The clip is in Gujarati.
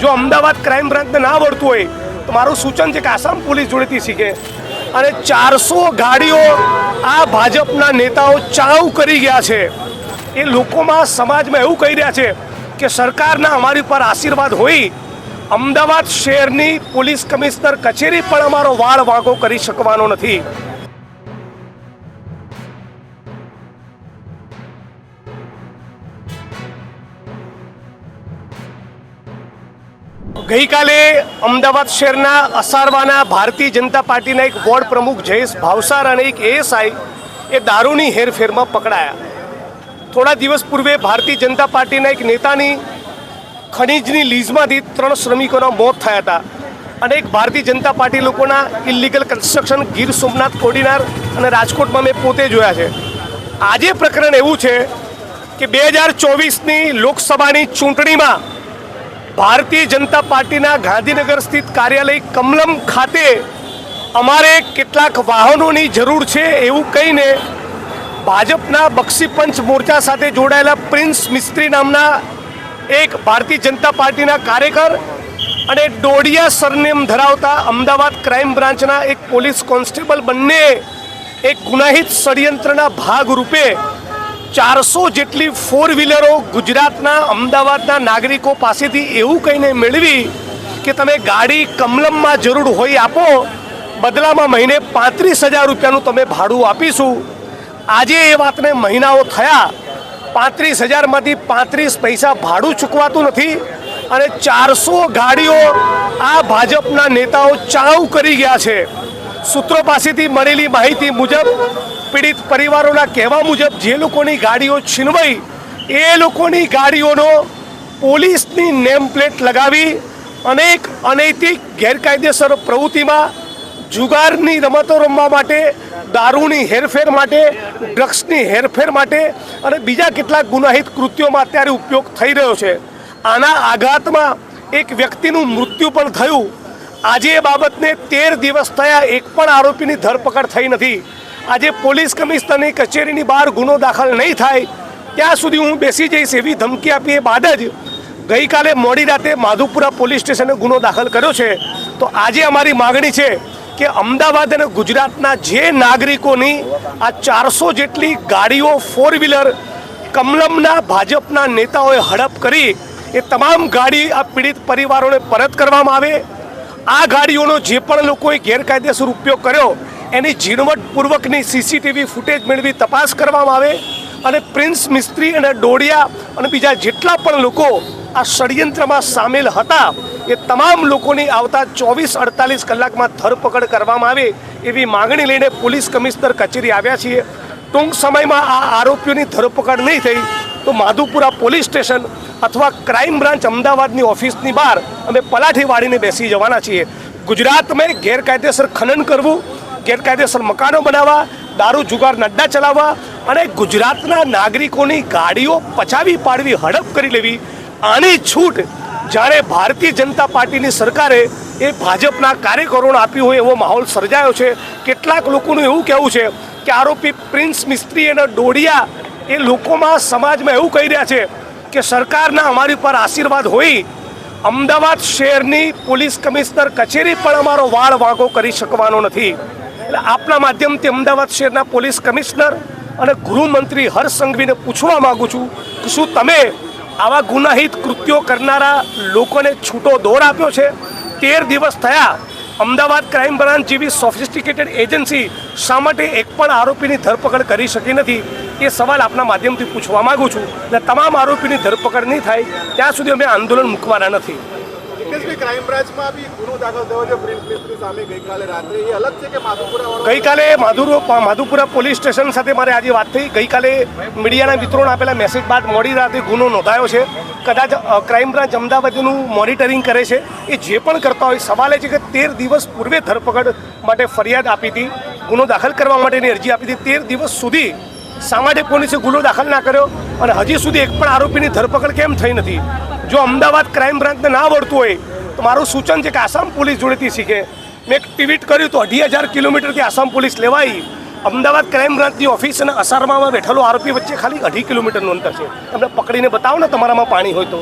જો અમદાવાદ ક્રાઇમ બ્રાન્ચને ના આવડતું હોય તો મારું સૂચન છે કે આસામ પોલીસ જોડેથી શીખે. અને 400 ગાડીઓ આ ભાજપના નેતાઓ ચાવ કરી ગયા છે. એ લોકોમાં સમાજમાં એવું કહી રહ્યા છે કે સરકારના અમારી પર આશીર્વાદ હોય, અમદાવાદ શહેરની પોલીસ કમિશનર કચેરી પણ અમારો વાળ વાંકો કરી શકવાનો નથી. ગઈકાલે અમદાવાદ શહેરના અસારવાના ભારતીય જનતા પાર્ટીના એક વોર્ડ પ્રમુખ જયેશ ભાવસાર અને એક એએસઆઈ એ દારૂની હેરફેરમાં પકડાયા. થોડા દિવસ પૂર્વે ભારતીય જનતા પાર્ટીના એક નેતાની ખનીજની લીઝમાંથી 3 શ્રમિકોના મોત થયા હતા. અને એક ભારતીય જનતા પાર્ટી લોકોના ઇલીગલ કન્સ્ટ્રક્શન ગીર સોમનાથ, કોડીનાર અને રાજકોટમાં મેં પોતે જોયા છે. આજે પ્રકરણ એવું છે કે 2024ની લોકસભાની ચૂંટણીમાં ભારતીય જનતા પાર્ટીના ગાંધીનગર સ્થિત કાર્યાલય કમલમ ખાતે અમારે કેટલાક વાહનોની જરૂર છે એવું કહીને ભાજપના બક્ષીપંચ મોરચા સાથે જોડાયેલા પ્રિન્સ મિસ્ત્રી નામના એક ભારતીય જનતા પાર્ટીના કાર્યકર અને ડોડિયા સરનેમ ધરાવતા અમદાવાદ ક્રાઇમ બ્રાન્ચના એક પોલીસ કોન્સ્ટેબલ બંને એક ગુનાહિત ષડયંત્રના ભાગરૂપે 400 જેટલી 4 વ્હીલરો ગુજરાતના અમદાવાદના નાગરિકો પાસેથી એવું કહીને મેળવી કે તમે ગાડી કમલમમાં જરૂર હોય આપો, બદલામાં મહિને 35,000 રૂપિયાનું તમે ભાડું આપીશું. આજે એ વાતને મહિનાઓ થયા, 35,000માંથી 35 પૈસા ભાડું ચૂકવાતું નથી અને 400 ગાડીઓ આ ભાજપના નેતાઓ ચાવ કરી ગયા છે. સૂત્રો પાસેથી મળેલી માહિતી મુજબ પીડિત પરિવારોના કહેવા મુજબ જે લોકોની ગાડીઓ છીનવાઈ એ લોકોની ગાડીઓનો પોલીસની નેમ પ્લેટ લગાવી અનેક અનૈતિક ગેરકાયદેસર પ્રવૃત્તિમાં, જુગારની રમતો રમવા માટે, દારૂની હેરફેર માટે, ડ્રગ્સની હેરફેર માટે અને બીજા કેટલાક ગુનાહિત કૃત્યોમાં અત્યારે ઉપયોગ થઈ રહ્યો છે. આના આઘાતમાં એક વ્યક્તિનું મૃત્યુ પણ થયું. આજે એ બાબતને 13 દિવસ થયા, એક પણ આરોપીની ધરપકડ થઈ નથી. આજે પોલીસ કમિશનરની કચેરીની બહાર ગુનો દાખલ નહીં થાય ત્યાં સુધી હું બેસી જઈશ એવી ધમકી આપી એ બાદ જ ગઈકાલે મોડી રાતે માધુપુરા પોલીસ સ્ટેશને ગુનો દાખલ કર્યો છે. તો આજે અમારી માગણી છે કે અમદાવાદ અને ગુજરાતના જે નાગરિકોની આ 400 જેટલી ગાડીઓ 4 વ્હીલર કમલમના ભાજપના નેતાઓએ હડપ કરી એ તમામ ગાડી આ પીડિત પરિવારોને પરત કરવામાં આવે. આ ગાડીઓનો જે પણ લોકોએ ગેરકાયદેસર ઉપયોગ કર્યો એની ઝીણવટપૂર્વકની સીસીટીવી ફૂટેજ મેળવી તપાસ કરવામાં આવે અને પ્રિન્સ મિસ્ત્રી અને ડોડિયા અને બીજા જેટલા પણ લોકો આ ષડયંત્રમાં સામેલ હતા એ તમામ લોકોની આવતા 24-48 કલાકમાં ધરપકડ કરવામાં આવે એવી માગણી લઈને પોલીસ કમિશનર કચેરી આવ્યા છીએ. ટૂંક સમયમાં આ આરોપીઓની ધરપકડ નહીં થઈ તો માધુપુરા પોલીસ સ્ટેશન અથવા ક્રાઇમ બ્રાન્ચ અમદાવાદની ઓફિસની બહાર અમે પલાઠી વાળીને બેસી જવાના છીએ. ગુજરાતમાં ગેરકાયદેસર ખનન કરવું, ગેરકાયદેસર મકાનો બનાવવા, દારૂ જુગારના અડ્ડા ચલાવવા અને ગુજરાતના નાગરિકોની ગાડીઓ પચાવી પાડવી, હડપ કરી લેવી, આની છૂટ જ્યારે ભારતીય જનતા પાર્ટીની સરકારે એ ભાજપના કાર્યકરોને આપી હોય એવો માહોલ સર્જાયો છે. કેટલાક લોકોનું એવું કહેવું છે કે આરોપી પ્રિન્સ મિસ્ત્રી અને ડોડિયા એ લોકોમાં સમાજમાં એવું કહી રહ્યા છે કે સરકારના અમારી પર આશીર્વાદ હોય, અમદાવાદ શહેરની પોલીસ કમિશનર કચેરી પણ અમારો વાળ વાંકો કરી શકવાનો નથી. એટલે આપના માધ્યમથી અમદાવાદ શહેરના પોલીસ કમિશનર અને ગૃહમંત્રી હર્ષ સંઘવીને પૂછવા માગું છું કે શું તમે આવા ગુનાહિત કૃત્યો કરનારા લોકોને છૂટો દોર આપ્યો છે? 13 દિવસ થયા, અમદાવાદ ક્રાઇમ બ્રાન્ચ જેવી સોફિસ્ટિકેટેડ એજન્સી શા માટે એક પણ આરોપીની ધરપકડ કરી શકી નથી? એ સવાલ આપના માધ્યમથી પૂછવા માગું છું. અને તમામ આરોપીની ધરપકડ નહીં થાય ત્યાં સુધી અમે આંદોલન મૂકવાના નથી. ક્રાઇમ બ્રાન્ચમાં બી ગુનો દાખલ થયો છે પ્રિન્સ મિસ્ત્રી સામે ગઈકાલે રાત્રે, એ અલગ છે કે માધુપુરા? ગઈકાલે માધુપુરા પોલીસ સ્ટેશન સાથે મારે આજે વાત થઈ. ગઈકાલે મીડિયાના મિત્રોને આપેલા મેસેજ બાદ મોડી રાતે ગુનો નોંધાયો છે. કદાચ ક્રાઇમ બ્રાન્ચ અમદાવાદનું મોનિટરિંગ કરે છે. એ જે પણ કરતા હોય, સવાલ એ છે કે 13 દિવસ પૂર્વે ધરપકડ માટે ફરિયાદ આપી હતી, ગુનો દાખલ કરવા માટેની અરજી આપી હતી. 13 દિવસ સુધી શા માટે પોલીસે ગુનો દાખલ ના કર્યો અને હજી સુધી એક પણ આરોપીની ધરપકડ કેમ થઈ નથી? જો અમદાવાદ ક્રાઇમ બ્રાન્ચને ના આવડતું હોય તો મારું સૂચન છે કે આસામ પોલીસ જોડેથી શીખે. મેં એક ટ્વીટ કર્યું તો 2,500 કિલોમીટરથી આસામ પોલીસ લેવાઈ. અમદાવાદ ક્રાઇમ બ્રાન્ચની ઓફિસ અને અસારમાં બેઠેલો આરોપી વચ્ચે ખાલી 2.5 કિલોમીટરનું અંતર છે. તમને પકડીને બતાવો ને તમારામાં પાણી હોય તો.